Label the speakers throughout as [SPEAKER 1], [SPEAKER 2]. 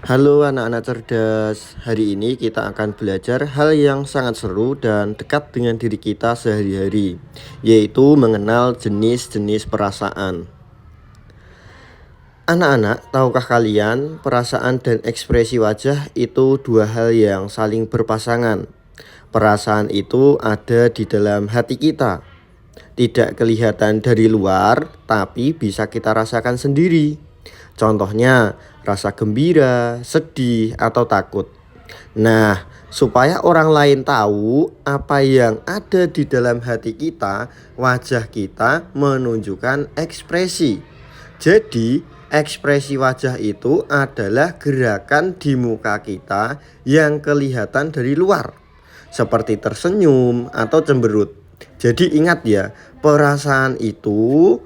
[SPEAKER 1] Halo anak-anak cerdas, hari ini kita akan belajar hal yang sangat seru dan dekat dengan diri kita sehari-hari, yaitu mengenal jenis-jenis perasaan. Anak-anak, tahukah kalian perasaan dan ekspresi wajah itu dua hal yang saling berpasangan. Perasaan itu ada di dalam hati kita, tidak kelihatan dari luar, tapi bisa kita rasakan sendiri. Contohnya, rasa gembira, sedih, atau takut. Nah, supaya orang lain tahu apa yang ada di dalam hati kita, wajah kita menunjukkan ekspresi. Jadi, ekspresi wajah itu adalah gerakan di muka kita yang kelihatan dari luar, seperti tersenyum atau cemberut. Jadi ingat ya, perasaan itu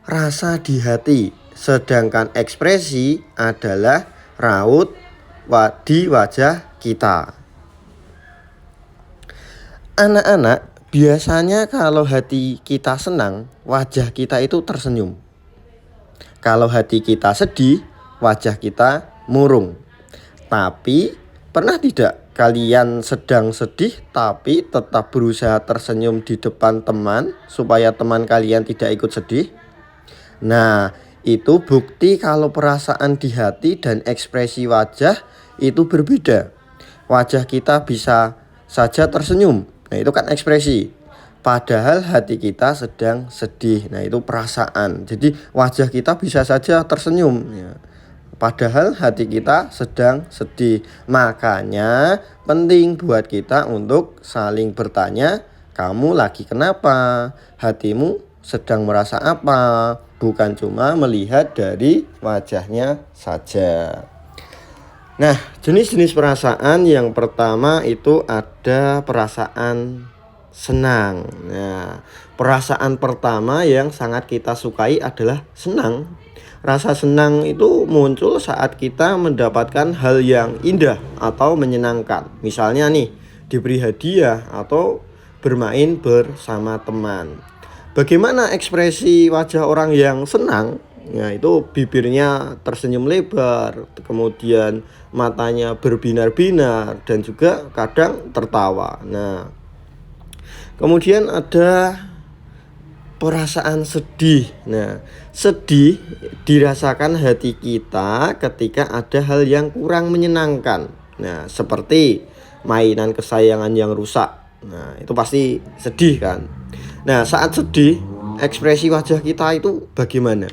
[SPEAKER 1] rasa di hati, sedangkan ekspresi adalah raut di wajah kita. Anak-anak, biasanya kalau hati kita senang, wajah kita itu tersenyum. Kalau hati kita sedih, wajah kita murung. Tapi pernah tidak kalian sedang sedih tapi tetap berusaha tersenyum di depan teman supaya teman kalian tidak ikut sedih? Nah, itu bukti kalau perasaan di hati dan ekspresi wajah itu berbeda. Wajah kita bisa saja tersenyum. Nah, itu kan ekspresi. Padahal hati kita sedang sedih. Nah, itu perasaan. Jadi wajah kita bisa saja tersenyum ya. Padahal hati kita sedang sedih. Makanya penting buat kita untuk saling bertanya, kamu lagi kenapa? Hatimu sedang merasa apa? Bukan cuma melihat dari wajahnya saja. Nah, jenis-jenis perasaan yang pertama itu ada perasaan senang. Nah, perasaan pertama yang sangat kita sukai adalah senang. Rasa senang itu muncul saat kita mendapatkan hal yang indah atau menyenangkan. Misalnya nih, diberi hadiah atau bermain bersama teman. Bagaimana ekspresi wajah orang yang senang? Ya, itu bibirnya tersenyum lebar, kemudian matanya berbinar-binar dan juga kadang tertawa. Nah, kemudian ada perasaan sedih. Nah, sedih dirasakan hati kita ketika ada hal yang kurang menyenangkan. Nah, seperti mainan kesayangan yang rusak. Nah, itu pasti sedih kan. Nah, saat sedih, ekspresi wajah kita itu bagaimana?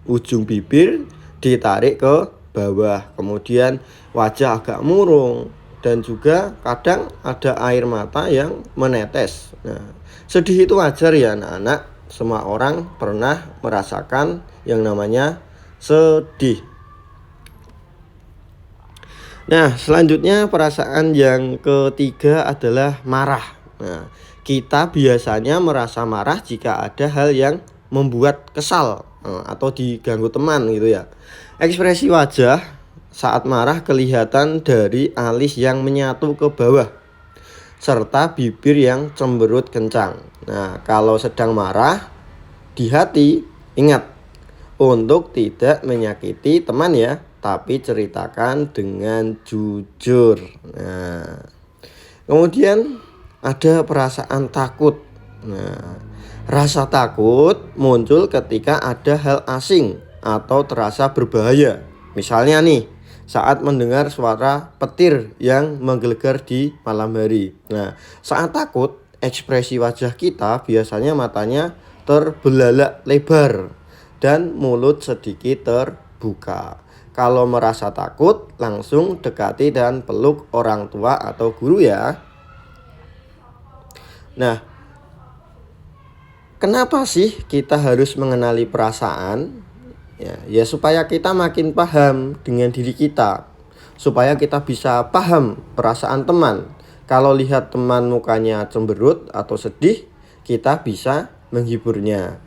[SPEAKER 1] Ujung bibir ditarik ke bawah, kemudian wajah agak murung, dan juga kadang ada air mata yang menetes. Nah, sedih itu wajar ya anak-anak. Semua orang pernah merasakan yang namanya sedih. Nah, selanjutnya perasaan yang ketiga adalah marah. Nah, kita biasanya merasa marah jika ada hal yang membuat kesal atau diganggu teman gitu ya. Ekspresi wajah saat marah kelihatan dari alis yang menyatu ke bawah serta bibir yang cemberut kencang. Nah, kalau sedang marah di hati, ingat untuk tidak menyakiti teman ya, tapi ceritakan dengan jujur. Nah, kemudian ada perasaan takut. Nah, rasa takut muncul ketika ada hal asing atau terasa berbahaya. Misalnya nih, saat mendengar suara petir yang menggelegar di malam hari. Nah, saat takut, ekspresi wajah kita biasanya matanya terbelalak lebar dan mulut sedikit terbuka. Kalau merasa takut, langsung dekati dan peluk orang tua atau guru ya. Nah, kenapa sih kita harus mengenali perasaan? Ya supaya kita makin paham dengan diri kita. Supaya kita bisa paham perasaan teman. Kalau lihat teman mukanya cemberut atau sedih, kita bisa menghiburnya.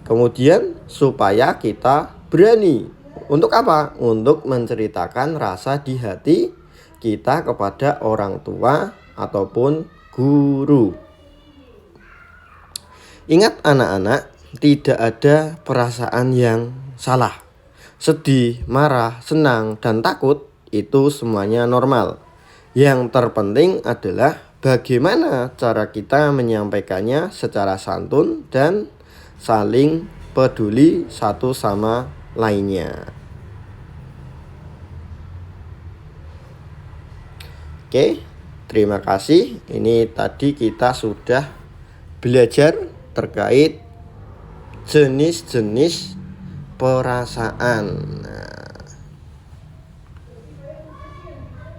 [SPEAKER 1] Kemudian supaya kita berani. Untuk apa? Untuk menceritakan rasa di hati kita kepada orang tua ataupun guru. Ingat anak-anak, tidak ada perasaan yang salah. Sedih, marah, senang, dan takut itu semuanya normal. Yang terpenting adalah bagaimana cara kita menyampaikannya secara santun dan saling peduli satu sama lainnya. Oke, terima kasih. Ini tadi kita sudah belajar terkait jenis-jenis perasaan. Nah,